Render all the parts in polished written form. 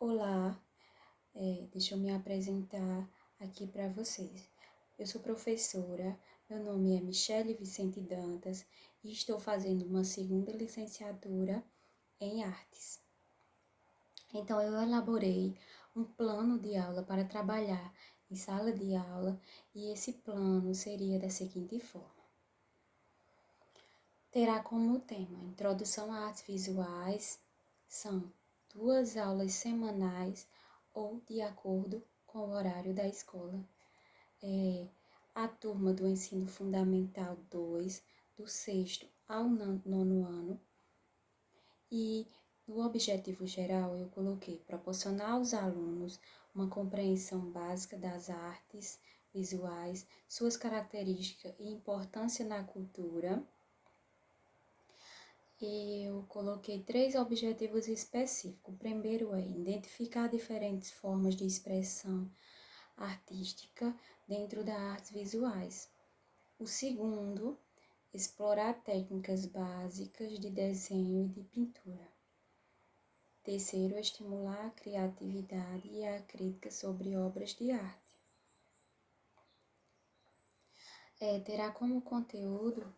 Olá, deixa eu me apresentar aqui para vocês. Eu sou professora, meu nome é Michele Vicente Dantas e estou fazendo uma segunda licenciatura em artes. Então, eu elaborei um plano de aula para trabalhar em sala de aula e esse plano seria da seguinte forma. Terá como tema Introdução a Artes Visuais, são 2 aulas semanais ou de acordo com o horário da escola. A turma do Ensino Fundamental 2, do 6º ao 9º ano. E no objetivo geral eu coloquei proporcionar aos alunos uma compreensão básica das artes visuais, suas características e importância na cultura. Eu coloquei 3 objetivos específicos. O primeiro é identificar diferentes formas de expressão artística dentro das artes visuais. O segundo, explorar técnicas básicas de desenho e de pintura. Terceiro, estimular a criatividade e a crítica sobre obras de arte. Terá como conteúdo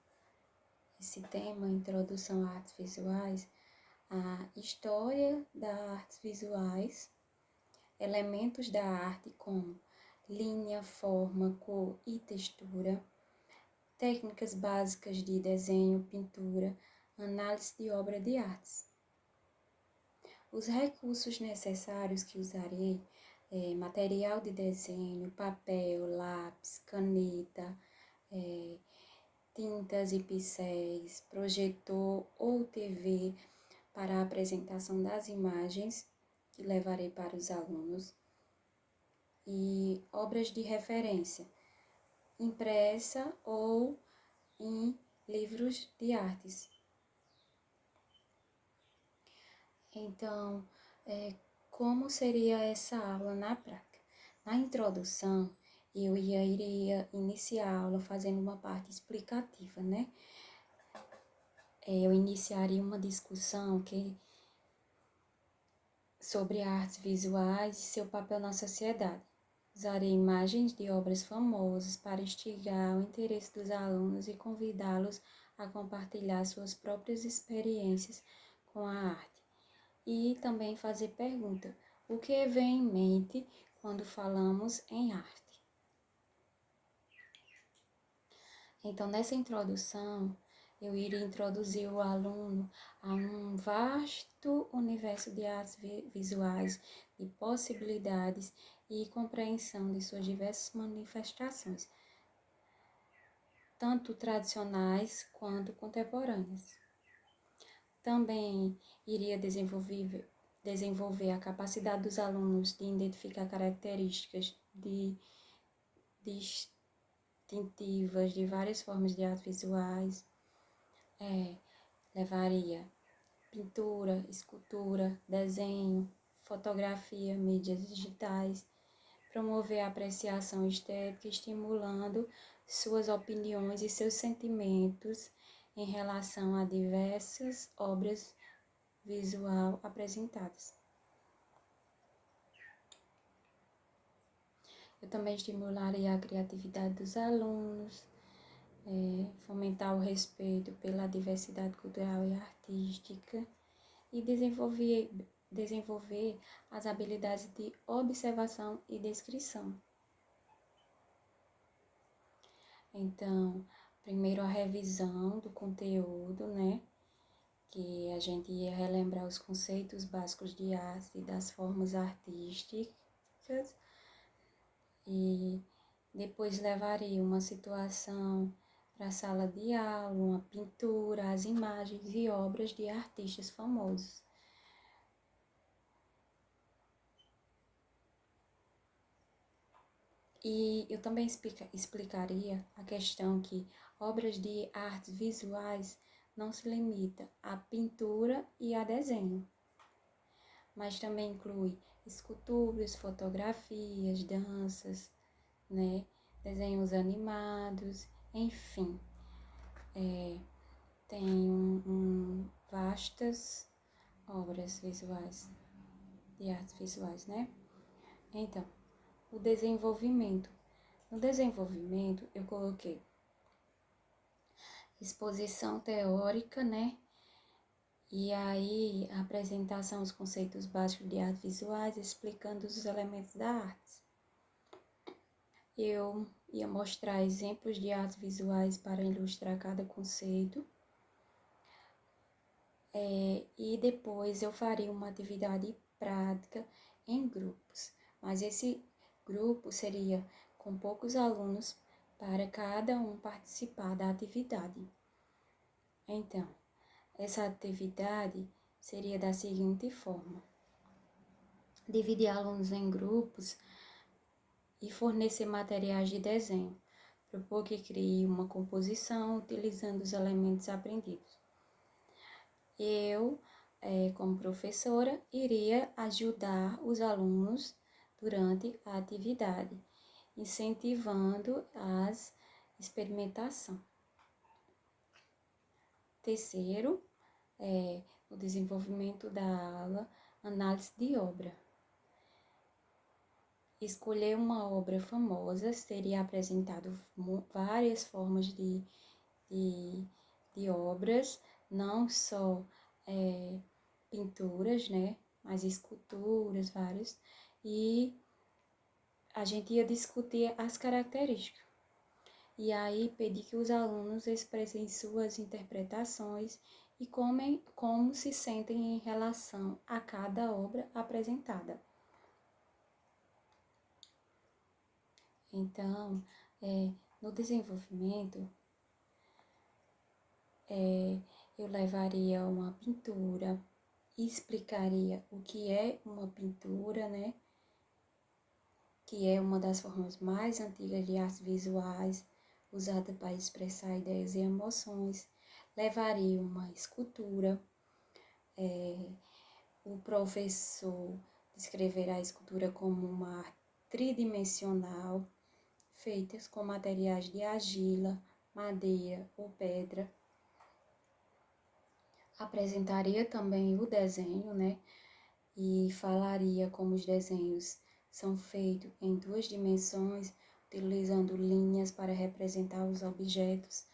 esse tema, Introdução a Artes Visuais, a história das artes visuais, elementos da arte como linha, forma, cor e textura, técnicas básicas de desenho, pintura, análise de obra de artes. Os recursos necessários que usarei material de desenho, papel, lápis, caneta, tintas e pincéis, projetor ou TV para a apresentação das imagens que levarei para os alunos e obras de referência, impressa ou em livros de artes. Então, como seria essa aula na prática? Na introdução, eu iria iniciar a aula fazendo uma parte explicativa, né? Eu iniciaria uma discussão sobre artes visuais e seu papel na sociedade. Usarei imagens de obras famosas para instigar o interesse dos alunos e convidá-los a compartilhar suas próprias experiências com a arte. E também fazer pergunta: o que vem em mente quando falamos em arte? Então, nessa introdução, eu iria introduzir o aluno a um vasto universo de artes visuais, de possibilidades e compreensão de suas diversas manifestações, tanto tradicionais quanto contemporâneas. Também iria desenvolver a capacidade dos alunos de identificar características distintivas de várias formas de artes visuais. Levaria pintura, escultura, desenho, fotografia, mídias digitais, promover a apreciação estética, estimulando suas opiniões e seus sentimentos em relação a diversas obras visuais apresentadas. Eu também estimularei a criatividade dos alunos, fomentar o respeito pela diversidade cultural e artística e desenvolver as habilidades de observação e descrição. Então, primeiro a revisão do conteúdo, né? Que a gente ia relembrar os conceitos básicos de arte e das formas artísticas. E depois levaria uma situação para a sala de aula, uma pintura, as imagens e obras de artistas famosos. E eu também explicaria a questão que obras de artes visuais não se limita à pintura e a desenho, mas também inclui esculturas, fotografias, danças, né, desenhos animados, enfim. Tem vastas obras visuais. de artes visuais, né? Então, o desenvolvimento. No desenvolvimento, eu coloquei exposição teórica, né? E aí, a apresentação dos conceitos básicos de artes visuais, explicando os elementos da arte. Eu ia mostrar exemplos de artes visuais para ilustrar cada conceito. E depois eu faria uma atividade prática em grupos. Mas esse grupo seria com poucos alunos para cada um participar da atividade. Então, essa atividade seria da seguinte forma: dividir alunos em grupos e fornecer materiais de desenho. Propor que crie uma composição utilizando os elementos aprendidos. Eu, como professora, iria ajudar os alunos durante a atividade, incentivando as experimentação. Terceiro, o desenvolvimento da aula, análise de obra. Escolher uma obra famosa seria apresentado várias formas de obras, não só pinturas, né, mas esculturas, várias, e a gente ia discutir as características. E aí pedir que os alunos expressem suas interpretações e como se sentem em relação a cada obra apresentada. Então, no desenvolvimento, eu levaria uma pintura, explicaria o que é uma pintura, né? Que é uma das formas mais antigas de artes visuais, usada para expressar ideias e emoções. Levaria uma escultura, o professor descreverá a escultura como uma arte tridimensional, feitas com materiais de argila, madeira ou pedra. Apresentaria também o desenho, né? E falaria como os desenhos são feitos em 2 dimensões, utilizando linhas para representar os objetos.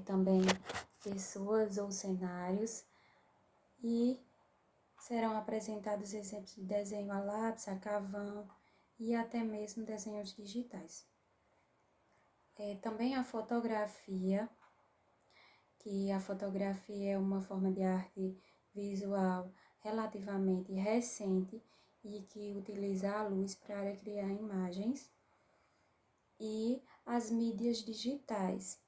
Também pessoas ou cenários, e serão apresentados exemplos de desenho a lápis, a carvão e até mesmo desenhos digitais. Também a fotografia, que a fotografia é uma forma de arte visual relativamente recente e que utiliza a luz para criar imagens. E as mídias digitais.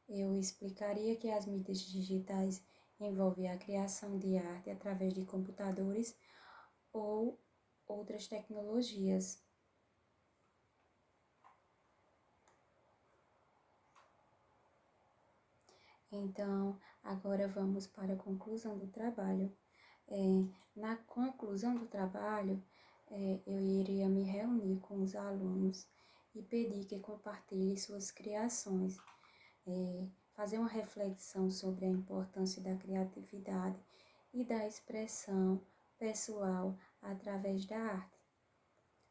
Eu explicaria que as mídias digitais envolvem a criação de arte através de computadores ou outras tecnologias. Então, agora vamos para a conclusão do trabalho. Na conclusão do trabalho, eu iria me reunir com os alunos e pedir que compartilhem suas criações, fazer uma reflexão sobre a importância da criatividade e da expressão pessoal através da arte.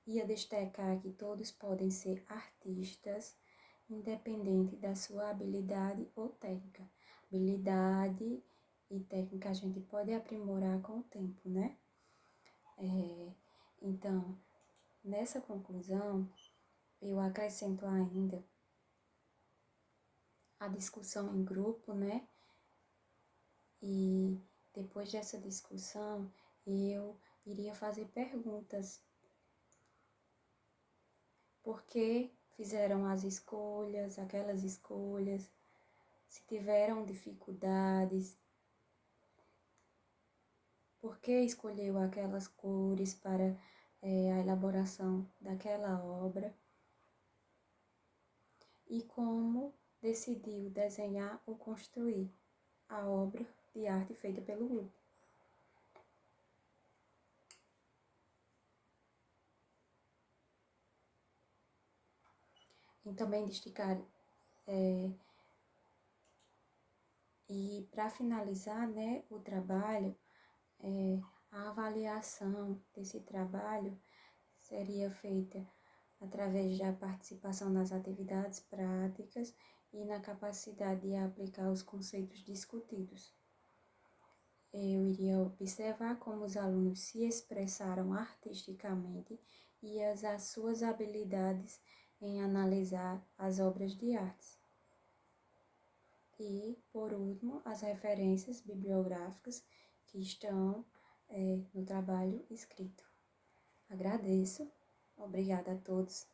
Ia destacar que todos podem ser artistas, independente da sua habilidade ou técnica. Habilidade e técnica a gente pode aprimorar com o tempo, né? Então, nessa conclusão, eu acrescento ainda a discussão em grupo, né? E depois dessa discussão, eu iria fazer perguntas. Por que fizeram as escolhas, aquelas escolhas? Se tiveram dificuldades, por que escolheu aquelas cores para a elaboração daquela obra? E como decidiu desenhar ou construir a obra de arte feita pelo grupo. E também destacar, e para finalizar, né, o trabalho, trabalho, a avaliação desse trabalho seria feita através da participação nas atividades práticas e na capacidade de aplicar os conceitos discutidos. Eu iria observar como os alunos se expressaram artisticamente e as suas habilidades em analisar as obras de artes. E, por último, as referências bibliográficas que estão no trabalho escrito. Agradeço. Obrigada a todos.